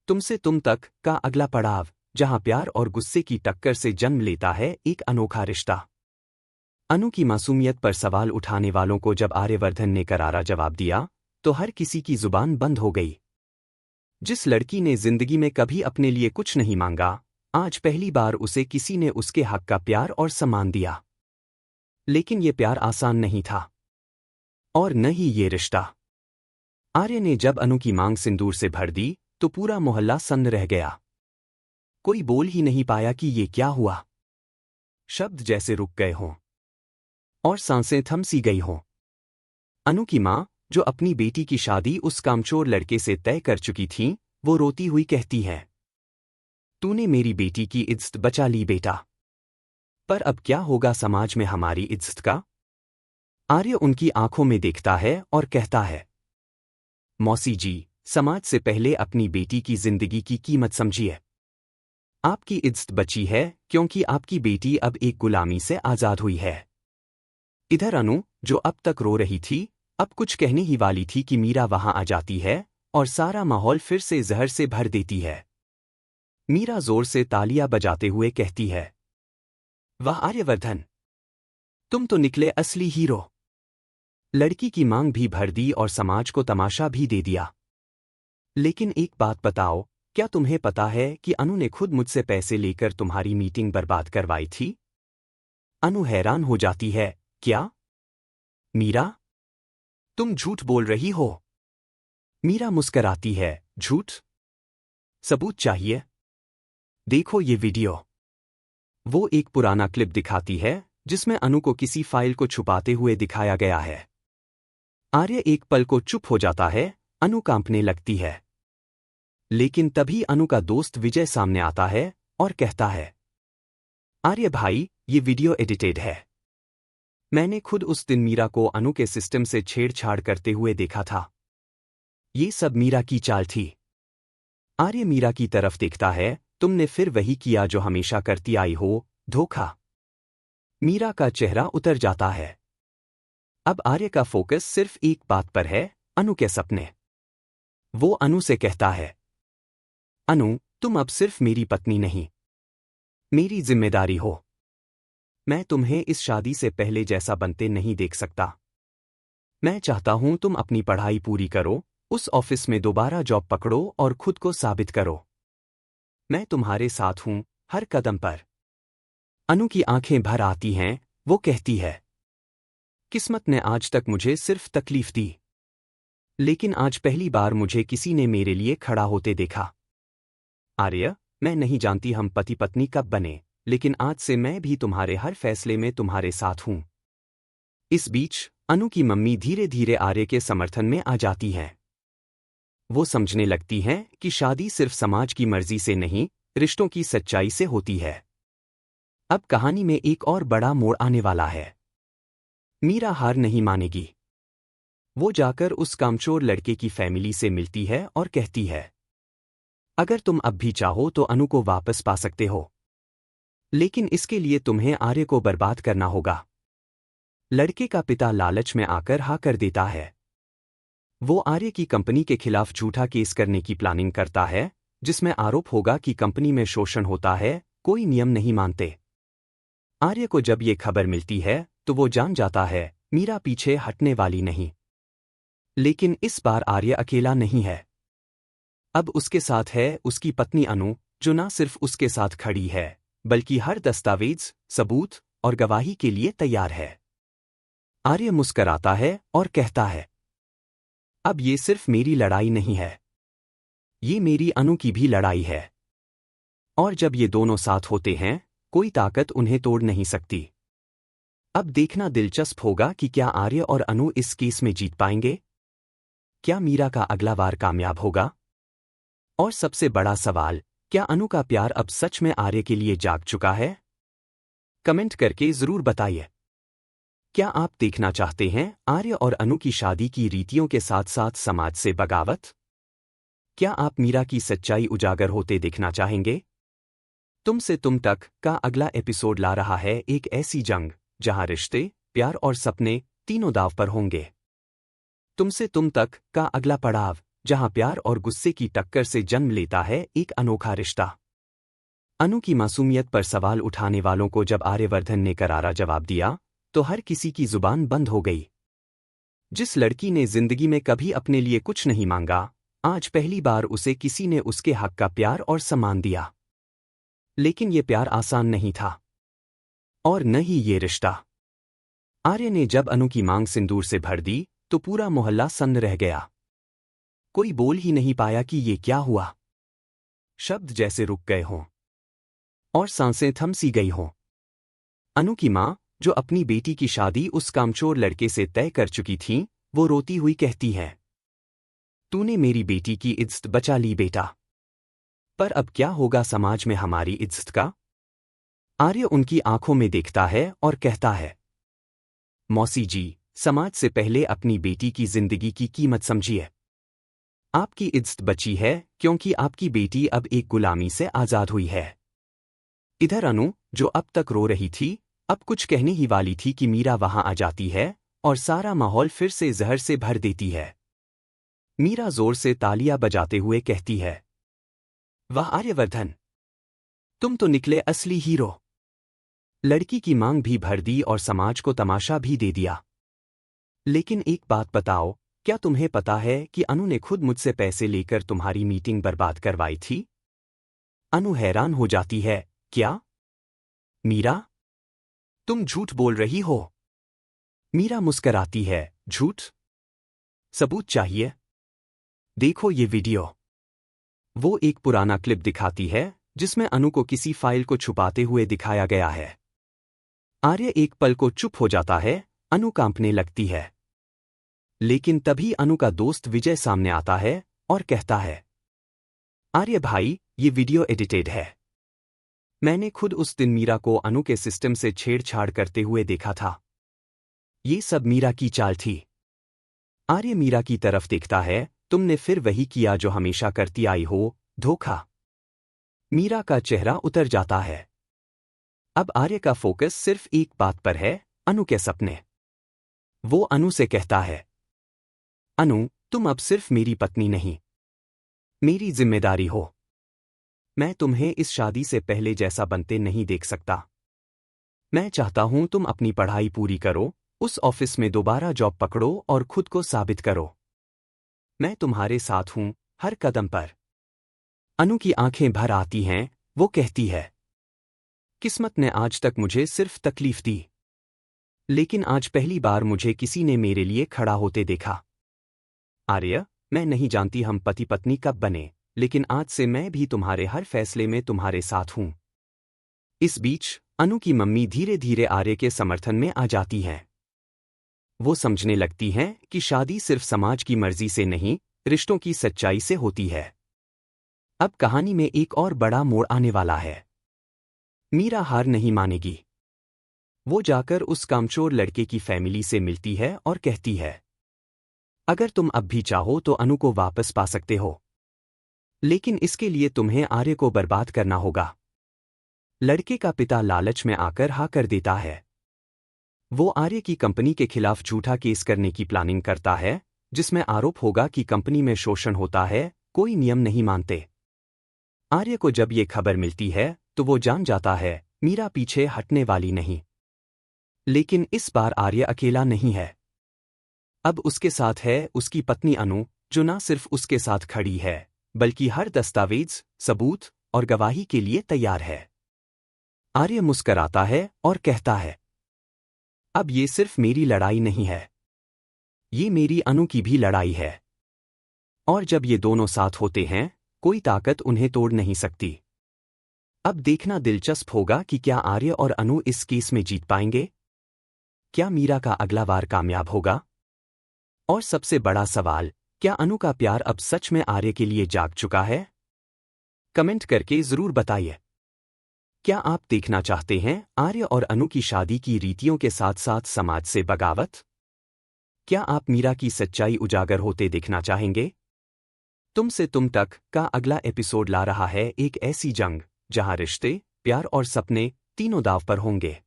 तुमसे तुम तक का अगला पड़ाव, जहां प्यार और गुस्से की टक्कर से जन्म लेता है एक अनोखा रिश्ता। अनु की मासूमियत पर सवाल उठाने वालों को जब आर्यवर्धन ने करारा जवाब दिया तो हर किसी की जुबान बंद हो गई। जिस लड़की ने जिंदगी में कभी अपने लिए कुछ नहीं मांगा, आज पहली बार उसे किसी ने उसके हक का प्यार और सम्मान दिया। लेकिन ये प्यार आसान नहीं था, और न ही ये रिश्ता। आर्य ने जब अनु की मांग सिंदूर से भर दी तो पूरा मोहल्ला सन्न रह गया। कोई बोल ही नहीं पाया कि ये क्या हुआ। शब्द जैसे रुक गए हों और सांसें थम सी गई हों। अनु की मां, जो अपनी बेटी की शादी उस कामचोर लड़के से तय कर चुकी थी, वो रोती हुई कहती है, तूने मेरी बेटी की इज्जत बचा ली बेटा, पर अब क्या होगा समाज में हमारी इज्जत का। आर्य उनकी आंखों में देखता है और कहता है, मौसी जी, समाज से पहले अपनी बेटी की जिंदगी की कीमत समझिए। आपकी इज्जत बची है क्योंकि आपकी बेटी अब एक गुलामी से आजाद हुई है। इधर अनु, जो अब तक रो रही थी, अब कुछ कहने ही वाली थी कि मीरा वहां आ जाती है और सारा माहौल फिर से जहर से भर देती है। मीरा जोर से तालियां बजाते हुए कहती है, वाह आर्यवर्धन, तुम तो निकले असली हीरो। लड़की की मांग भी भर दी और समाज को तमाशा भी दे दिया। लेकिन एक बात बताओ, क्या तुम्हें पता है कि अनु ने खुद मुझसे पैसे लेकर तुम्हारी मीटिंग बर्बाद करवाई थी? अनु हैरान हो जाती है, क्या? मीरा, तुम झूठ बोल रही हो। मीरा मुस्कराती है, झूठ? सबूत चाहिए? देखो ये वीडियो। वो एक पुराना क्लिप दिखाती है जिसमें अनु को किसी फाइल को छुपाते हुए दिखाया गया है। आर्य एक पल को चुप हो जाता है, अनु कांपने लगती है। लेकिन तभी अनु का दोस्त विजय सामने आता है और कहता है, आर्य भाई, ये वीडियो एडिटेड है। मैंने खुद उस दिन मीरा को अनु के सिस्टम से छेड़छाड़ करते हुए देखा था। ये सब मीरा की चाल थी। आर्य मीरा की तरफ देखता है, तुमने फिर वही किया जो हमेशा करती आई हो, धोखा। मीरा का चेहरा उतर जाता है। अब आर्य का फोकस सिर्फ एक बात पर है, अनु के सपने। वो अनु से कहता है, अनु, तुम अब सिर्फ मेरी पत्नी नहीं, मेरी जिम्मेदारी हो। मैं तुम्हें इस शादी से पहले जैसा बनते नहीं देख सकता। मैं चाहता हूं तुम अपनी पढ़ाई पूरी करो, उस ऑफिस में दोबारा जॉब पकड़ो और खुद को साबित करो। मैं तुम्हारे साथ हूं, हर कदम पर। अनु की आंखें भर आती हैं, वो कहती है, किस्मत ने आज तक मुझे सिर्फ तकलीफ दी, लेकिन आज पहली बार मुझे किसी ने मेरे लिए खड़ा होते देखा। आर्य, मैं नहीं जानती हम पति पत्नी कब बने, लेकिन आज से मैं भी तुम्हारे हर फैसले में तुम्हारे साथ हूं। इस बीच अनु की मम्मी धीरे धीरे आर्य के समर्थन में आ जाती हैं। वो समझने लगती हैं कि शादी सिर्फ समाज की मर्जी से नहीं, रिश्तों की सच्चाई से होती है। अब कहानी में एक और बड़ा मोड़ आने वाला है। मीरा हार नहीं मानेगी। वो जाकर उस कामचोर लड़के की फैमिली से मिलती है और कहती है, अगर तुम अब भी चाहो तो अनु को वापस पा सकते हो, लेकिन इसके लिए तुम्हें आर्य को बर्बाद करना होगा। लड़के का पिता लालच में आकर हाँ कर देता है। वो आर्य की कंपनी के खिलाफ झूठा केस करने की प्लानिंग करता है, जिसमें आरोप होगा कि कंपनी में शोषण होता है, कोई नियम नहीं मानते। आर्य को जब ये खबर मिलती है तो वो जान जाता है, मीरा पीछे हटने वाली नहीं। लेकिन इस बार आर्य अकेला नहीं है। अब उसके साथ है उसकी पत्नी अनु, जो न सिर्फ उसके साथ खड़ी है, बल्कि हर दस्तावेज, सबूत और गवाही के लिए तैयार है। आर्य मुस्कराता है और कहता है, अब ये सिर्फ मेरी लड़ाई नहीं है, ये मेरी अनु की भी लड़ाई है। और जब ये दोनों साथ होते हैं, कोई ताकत उन्हें तोड़ नहीं सकती। अब देखना दिलचस्प होगा कि क्या आर्य और अनु इस केस में जीत पाएंगे? क्या मीरा का अगला वार कामयाब होगा? और सबसे बड़ा सवाल, क्या अनु का प्यार अब सच में आर्य के लिए जाग चुका है? कमेंट करके जरूर बताइए। क्या आप देखना चाहते हैं आर्य और अनु की शादी की रीतियों के साथ साथ समाज से बगावत? क्या आप मीरा की सच्चाई उजागर होते देखना चाहेंगे? तुमसे तुम तक का अगला एपिसोड ला रहा है एक ऐसी जंग जहां रिश्ते, प्यार और सपने तीनों दांव पर होंगे। तुमसे तुम तक का अगला पड़ाव, जहां प्यार और गुस्से की टक्कर से जन्म लेता है एक अनोखा रिश्ता। अनु की मासूमियत पर सवाल उठाने वालों को जब आर्यवर्धन ने करारा जवाब दिया तो हर किसी की जुबान बंद हो गई। जिस लड़की ने जिंदगी में कभी अपने लिए कुछ नहीं मांगा, आज पहली बार उसे किसी ने उसके हक का प्यार और सम्मान दिया। लेकिन ये प्यार आसान नहीं था, और न ही ये रिश्ता। आर्य ने जब अनु की मांग सिंदूर से भर दी तो पूरा मोहल्ला सन्न रह गया। कोई बोल ही नहीं पाया कि ये क्या हुआ। शब्द जैसे रुक गए हों और सांसें थम सी गई हों। अनु की मां, जो अपनी बेटी की शादी उस कामचोर लड़के से तय कर चुकी थी, वो रोती हुई कहती है, तूने मेरी बेटी की इज्जत बचा ली बेटा, पर अब क्या होगा समाज में हमारी इज्जत का। आर्य उनकी आंखों में देखता है और कहता है, मौसी जी, समाज से पहले अपनी बेटी की जिंदगी की कीमत समझिए। आपकी इज्जत बची है क्योंकि आपकी बेटी अब एक गुलामी से आजाद हुई है। इधर अनु, जो अब तक रो रही थी, अब कुछ कहने ही वाली थी कि मीरा वहां आ जाती है और सारा माहौल फिर से जहर से भर देती है। मीरा जोर से तालियां बजाते हुए कहती है, वाह आर्यवर्धन, तुम तो निकले असली हीरो। लड़की की मांग भी भर दी और समाज को तमाशा भी दे दिया। लेकिन एक बात बताओ, क्या तुम्हें पता है कि अनु ने खुद मुझसे पैसे लेकर तुम्हारी मीटिंग बर्बाद करवाई थी। अनु हैरान हो जाती है, क्या मीरा, तुम झूठ बोल रही हो। मीरा मुस्कराती है, झूठ? सबूत चाहिए? देखो ये वीडियो। वो एक पुराना क्लिप दिखाती है जिसमें अनु को किसी फाइल को छुपाते हुए दिखाया गया है। आर्य एक पल को चुप हो जाता है, अनु कांपने लगती है। लेकिन तभी अनु का दोस्त विजय सामने आता है और कहता है, आर्य भाई, ये वीडियो एडिटेड है। मैंने खुद उस दिन मीरा को अनु के सिस्टम से छेड़छाड़ करते हुए देखा था। ये सब मीरा की चाल थी। आर्य मीरा की तरफ देखता है, तुमने फिर वही किया जो हमेशा करती आई हो, धोखा। मीरा का चेहरा उतर जाता है। अब आर्य का फोकस सिर्फ एक बात पर है, अनु के सपने। वो अनु से कहता है, अनु, तुम अब सिर्फ मेरी पत्नी नहीं, मेरी जिम्मेदारी हो। मैं तुम्हें इस शादी से पहले जैसा बनते नहीं देख सकता। मैं चाहता हूं तुम अपनी पढ़ाई पूरी करो, उस ऑफिस में दोबारा जॉब पकड़ो और खुद को साबित करो। मैं तुम्हारे साथ हूं, हर कदम पर। अनु की आंखें भर आती हैं, वो कहती है, किस्मत ने आज तक मुझे सिर्फ तकलीफ दी, लेकिन आज पहली बार मुझे किसी ने मेरे लिए खड़ा होते देखा। आर्य, मैं नहीं जानती हम पति पत्नी कब बने, लेकिन आज से मैं भी तुम्हारे हर फैसले में तुम्हारे साथ हूं। इस बीच अनु की मम्मी धीरे धीरे आर्य के समर्थन में आ जाती हैं। वो समझने लगती हैं कि शादी सिर्फ समाज की मर्जी से नहीं, रिश्तों की सच्चाई से होती है। अब कहानी में एक और बड़ा मोड़ आने वाला है। मीरा हार नहीं मानेगी। वो जाकर उस कामचोर लड़के की फैमिली से मिलती है और कहती है, अगर तुम अब भी चाहो तो अनु को वापस पा सकते हो, लेकिन इसके लिए तुम्हें आर्य को बर्बाद करना होगा। लड़के का पिता लालच में आकर हाँ कर देता है। वो आर्य की कंपनी के खिलाफ झूठा केस करने की प्लानिंग करता है, जिसमें आरोप होगा कि कंपनी में शोषण होता है, कोई नियम नहीं मानते। आर्य को जब ये खबर मिलती है तो वो जान जाता है, मीरा पीछे हटने वाली नहीं। लेकिन इस बार आर्य अकेला नहीं है। अब उसके साथ है उसकी पत्नी अनु, जो ना सिर्फ उसके साथ खड़ी है, बल्कि हर दस्तावेज, सबूत और गवाही के लिए तैयार है। आर्य मुस्कराता है और कहता है, अब ये सिर्फ मेरी लड़ाई नहीं है, ये मेरी अनु की भी लड़ाई है। और जब ये दोनों साथ होते हैं, कोई ताकत उन्हें तोड़ नहीं सकती। अब देखना दिलचस्प होगा कि क्या आर्य और अनु इस केस में जीत पाएंगे? क्या मीरा का अगला वार कामयाब होगा? और सबसे बड़ा सवाल, क्या अनु का प्यार अब सच में आर्य के लिए जाग चुका है? कमेंट करके जरूर बताइए। क्या आप देखना चाहते हैं आर्य और अनु की शादी की रीतियों के साथ साथ समाज से बगावत? क्या आप मीरा की सच्चाई उजागर होते देखना चाहेंगे? तुम से तुम तक का अगला एपिसोड ला रहा है एक ऐसी जंग जहां रिश्ते, प्यार और सपने तीनों दांव पर होंगे।